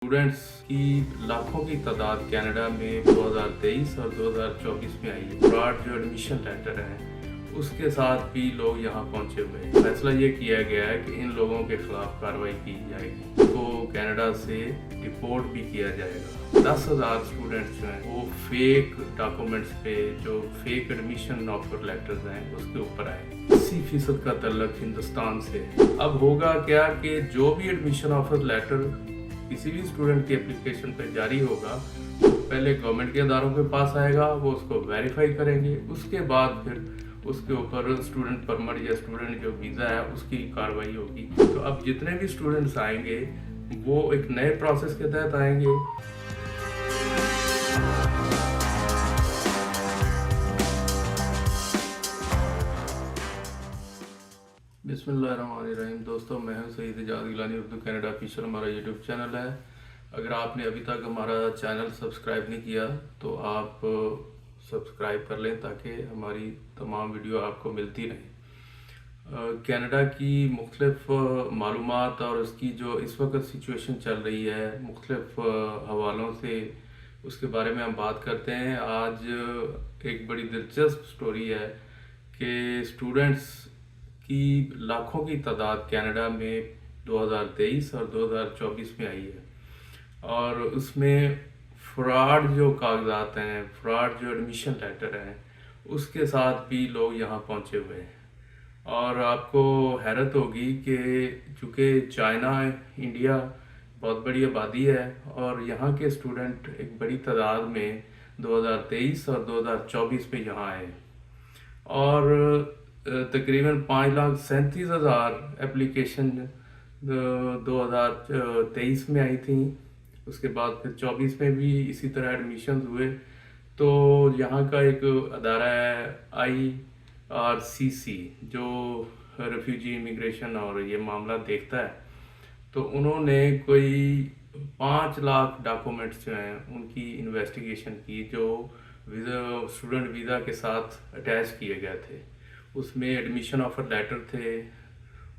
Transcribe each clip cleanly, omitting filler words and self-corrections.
Students की लाखों की तादाद कनाडा में 2023 और 2024 में आई है। फ्रॉड जो एडमिशन लेटर है उसके साथ भी लोग यहाँ पहुँचे हुए हैं। फैसला ये किया गया है कि इन लोगों के खिलाफ कार्रवाई की जाएगी, तो कनाडा से डिपोर्ट भी किया जाएगा। 10,000 स्टूडेंट्स जो हैं वो फेक डॉक्यूमेंट्स पे जो फेक एडमिशन ऑफर लेटर्स हैं उसके ऊपर आए। 80% का तल्लक हिंदुस्तान से है। अब होगा क्या कि जो भी एडमिशन ऑफर लेटर किसी भी स्टूडेंट की एप्लीकेशन पे जारी होगा, पहले गवर्नमेंट के अदारों के पास आएगा, वो उसको वेरीफाई करेंगे, उसके बाद फिर उसके ऊपर स्टूडेंट परमिट या स्टूडेंट जो वीज़ा है उसकी कार्रवाई होगी। तो अब जितने भी स्टूडेंट्स आएंगे वो एक नए प्रोसेस के तहत आएंगे। बिस्मिल्लाहिर्रहमानिर्रहीम। दोस्तों, मैं हूं सईद इजाज़ गिलानी, उर्दू कनाडा ऑफिशियल हमारा यूट्यूब चैनल है। अगर आपने अभी तक हमारा चैनल सब्सक्राइब नहीं किया तो आप सब्सक्राइब कर लें ताकि हमारी तमाम वीडियो आपको मिलती रहें। कनाडा की मुख्तलिफ मालूमात और उसकी जो इस वक्त सिचुएशन चल रही है मुख्तलिफ हवालों से, उसके बारे में हम बात करते हैं। आज एक बड़ी दिलचस्प स्टोरी है कि स्टूडेंट्स की लाखों की तादाद कनाडा में 2023 और 2024 में आई है, और उसमें फ्रॉड जो कागजात हैं, फ्रॉड जो एडमिशन लेटर हैं उसके साथ भी लोग यहाँ पहुँचे हुए हैं। और आपको हैरत होगी कि चूँकि चाइना, इंडिया बहुत बड़ी आबादी है और यहाँ के स्टूडेंट एक बड़ी तादाद में 2023 और 2024 में यहाँ आए, और तकरीबन 5,37,000 एप्लीकेशन 2023 में आई थी। उसके बाद फिर 24 में भी इसी तरह एडमिशन हुए। तो यहाँ का एक अदारा है IRCC जो रेफ्यूजी इमिग्रेशन और ये मामला देखता है, तो उन्होंने कोई 5 लाख डॉक्यूमेंट्स जो हैं उनकी इन्वेस्टिगेशन की जो स्टूडेंट वीज़ा के साथ अटैच किए गए थे। उसमें एडमिशन ऑफर लेटर थे,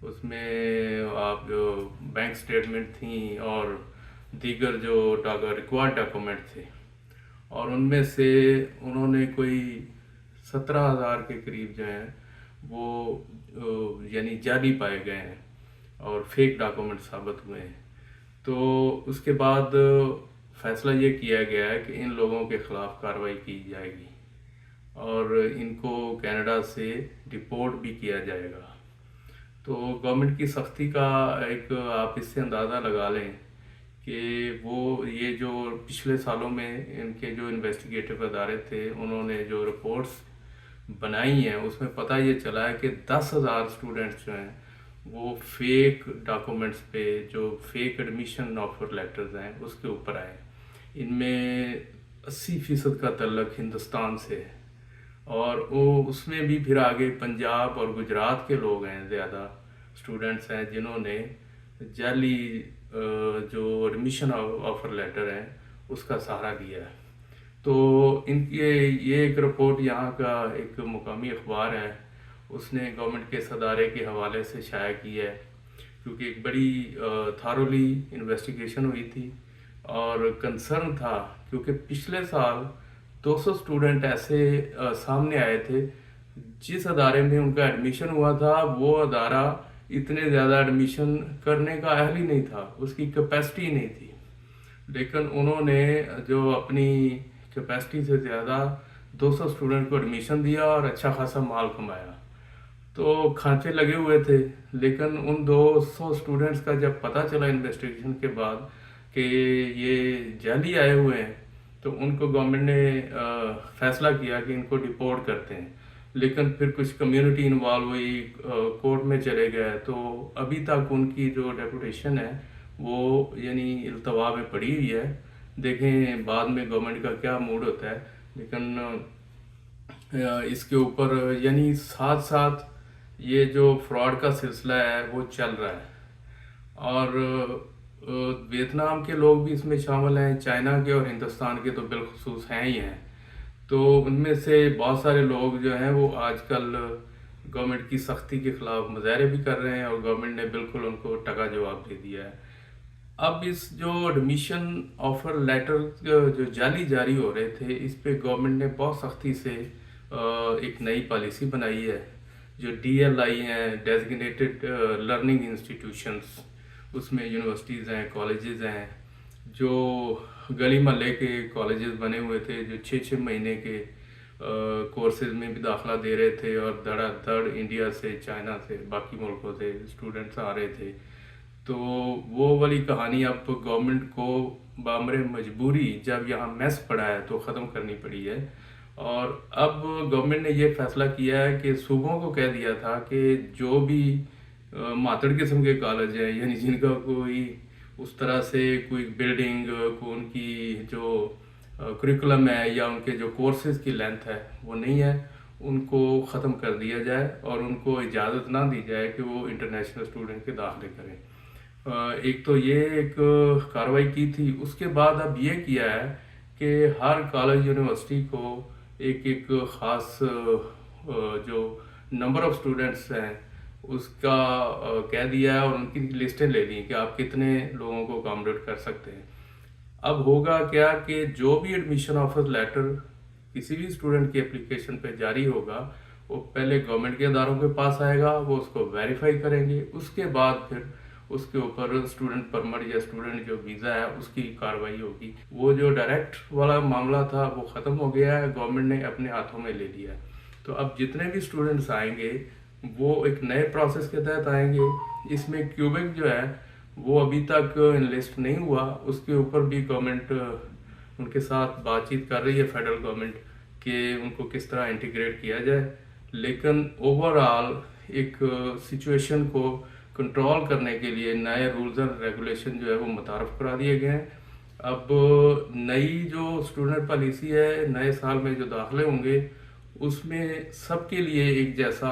उसमें आप जो बैंक स्टेटमेंट थी और दीगर जो रिक्वायर्ड डॉक्यूमेंट थे, और उनमें से उन्होंने कोई 17,000 के करीब जो हैं वो यानी जाली पाए गए हैं और फेक डॉक्यूमेंट साबित हुए हैं। तो उसके बाद फैसला ये किया गया है कि इन लोगों के खिलाफ कार्रवाई की जाएगी और इनको कनाडा से डिपोर्ट भी किया जाएगा। तो गवर्नमेंट की सख्ती का एक आप इससे अंदाज़ा लगा लें कि वो ये जो पिछले सालों में इनके जो इन्वेस्टिगेटिव अदारे थे उन्होंने जो रिपोर्ट्स बनाई हैं उसमें पता ये चला है कि 10,000 स्टूडेंट्स जो हैं वो फेक डॉक्यूमेंट्स पे जो फेक एडमिशन ऑफर लेटर्स हैं उसके ऊपर आए। इनमें 80% का तल्लक हिंदुस्तान से है, और वो उसमें भी फिर आगे पंजाब और गुजरात के लोग हैं, ज़्यादा स्टूडेंट्स हैं जिन्होंने जाली जो एडमिशन ऑफर लेटर हैं उसका सहारा लिया है। तो इनकी ये एक रिपोर्ट यहाँ का एक मुकामी अखबार है, उसने गवर्नमेंट के सदारे के हवाले से शाया की है, क्योंकि एक बड़ी थारोली इन्वेस्टिगेशन हुई थी और कंसर्न था, क्योंकि पिछले साल 200 स्टूडेंट ऐसे सामने आए थे जिस अदारे में उनका एडमिशन हुआ था वो अदारा इतने ज़्यादा एडमिशन करने का अहल ही नहीं था, उसकी कैपेसिटी नहीं थी, लेकिन उन्होंने जो अपनी कैपेसिटी से ज़्यादा 200 स्टूडेंट को एडमिशन दिया और अच्छा खासा माल कमाया। तो खांचे लगे हुए थे, लेकिन उन 200 स्टूडेंट्स का जब पता चला इन्वेस्टिगेशन के बाद कि ये जाली आए हुए हैं, तो उनको गवर्नमेंट ने फैसला किया कि इनको डिपोर्ट करते हैं। लेकिन फिर कुछ कम्युनिटी इन्वॉल्व हुई, कोर्ट में चले गए, तो अभी तक उनकी जो डेपुटेशन है वो यानी इल्तवा में पड़ी हुई है। देखें बाद में गवर्नमेंट का क्या मूड होता है, लेकिन इसके ऊपर यानी साथ साथ ये जो फ्रॉड का सिलसिला है वो चल रहा है, और वियतनाम के लोग भी इसमें शामिल हैं, चाइना के और हिंदुस्तान के तो बिलखुसूस हैं ही हैं। तो उनमें से बहुत सारे लोग जो हैं वो आजकल गवर्नमेंट की सख्ती के ख़िलाफ़ मुजाहरे भी कर रहे हैं, और गवर्नमेंट ने बिल्कुल उनको टका जवाब दे दिया है। اب اس جو ایڈمیشن آفر لیٹر جو جاری ہو رہے تھے، اس پہ گورنمنٹ نے بہت سختی سے ایک نئی پالیسی بنائی ہے. جو ڈی ایل آئی ہیں، ڈیزگنیٹڈ لرننگ انسٹیٹیوشنس، اس میں یونیورسٹیز ہیں، کالجز ہیں، جو گلی محلے کے کالجز بنے ہوئے تھے، جو 6 مہینے کے کورسز میں بھی داخلہ دے رہے تھے، اور دھڑا دھڑ انڈیا سے، چائنا سے، باقی ملکوں سے اسٹوڈنٹس آ رہے تھے. تو وہ والی کہانی اب گورنمنٹ کو بامر مجبوری جب یہاں میس پڑا ہے تو ختم کرنی پڑی ہے. اور اب گورنمنٹ نے یہ فیصلہ کیا ہے کہ صوبوں کو کہہ دیا تھا کہ جو بھی ماتڑ قسم کے کالج ہیں، یعنی جن کا کوئی اس طرح سے کوئی بلڈنگ کو ان کی جو کریکولم ہے یا ان کے جو کورسز کی لینتھ ہے وہ نہیں ہے، ان کو ختم کر دیا جائے اور ان کو اجازت نہ دی جائے کہ وہ انٹرنیشنل اسٹوڈنٹ کے داخلے کریں. ایک تو یہ ایک کارروائی کی تھی. اس کے بعد اب یہ کیا ہے کہ ہر کالج یونیورسٹی کو ایک خاص جو نمبر آف اسٹوڈنٹس ہیں اس کا کہہ دیا ہے، اور ان کی لسٹیں لے لی کہ آپ کتنے لوگوں کو اکاموڈیٹ کر سکتے ہیں. اب ہوگا کیا کہ جو بھی ایڈمیشن آفر لیٹر کسی بھی اسٹوڈنٹ کی اپلیکیشن پہ جاری ہوگا، وہ پہلے گورنمنٹ کے اداروں کے پاس آئے گا، وہ اس کو ویریفائی کریں گے. اس کے بعد پھر اس کے اوپر اسٹوڈنٹ پرمٹ یا اسٹوڈنٹ جو ویزا ہے اس کی کارروائی ہوگی. وہ جو ڈائریکٹ والا معاملہ تھا وہ ختم ہو گیا ہے، گورنمنٹ نے اپنے ہاتھوں میں لے لیا ہے. تو اب جتنے بھی اسٹوڈنٹس آئیں گے وہ ایک نئے پروسیس کے تحت آئیں گے. اس میں کیوبیک جو ہے وہ ابھی تک انلسٹ نہیں ہوا، اس کے اوپر بھی گورنمنٹ ان کے ساتھ بات چیت کر رہی ہے، فیڈرل گورنمنٹ، کہ ان کو کس طرح انٹیگریٹ کیا جائے. لیکن اوور آل ایک سچویشن کو کنٹرول کرنے کے لیے نئے رولز اینڈ ریگولیشن جو ہے وہ متعارف کرا دیے گئے ہیں. اب نئی جو اسٹوڈنٹ پالیسی ہے، نئے سال میں جو داخلے ہوں گے اس میں سب کے لیے ایک جیسا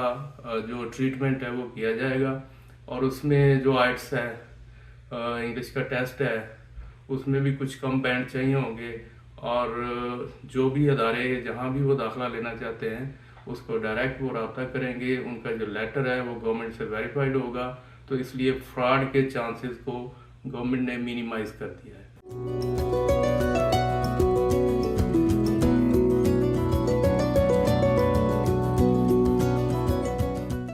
جو ٹریٹمنٹ ہے وہ کیا جائے گا. اور اس میں جو آئٹس ہے، انگلش کا ٹیسٹ ہے، اس میں بھی کچھ کم بینڈ چاہیے ہوں گے. اور جو بھی ادارے جہاں بھی وہ داخلہ لینا چاہتے ہیں اس کو ڈائریکٹ وہ رابطہ کریں گے. ان کا جو لیٹر ہے وہ گورنمنٹ سے ویریفائڈ ہوگا. تو اس لیے فراڈ کے چانسز کو گورنمنٹ نے مینیمائز کر دیا ہے.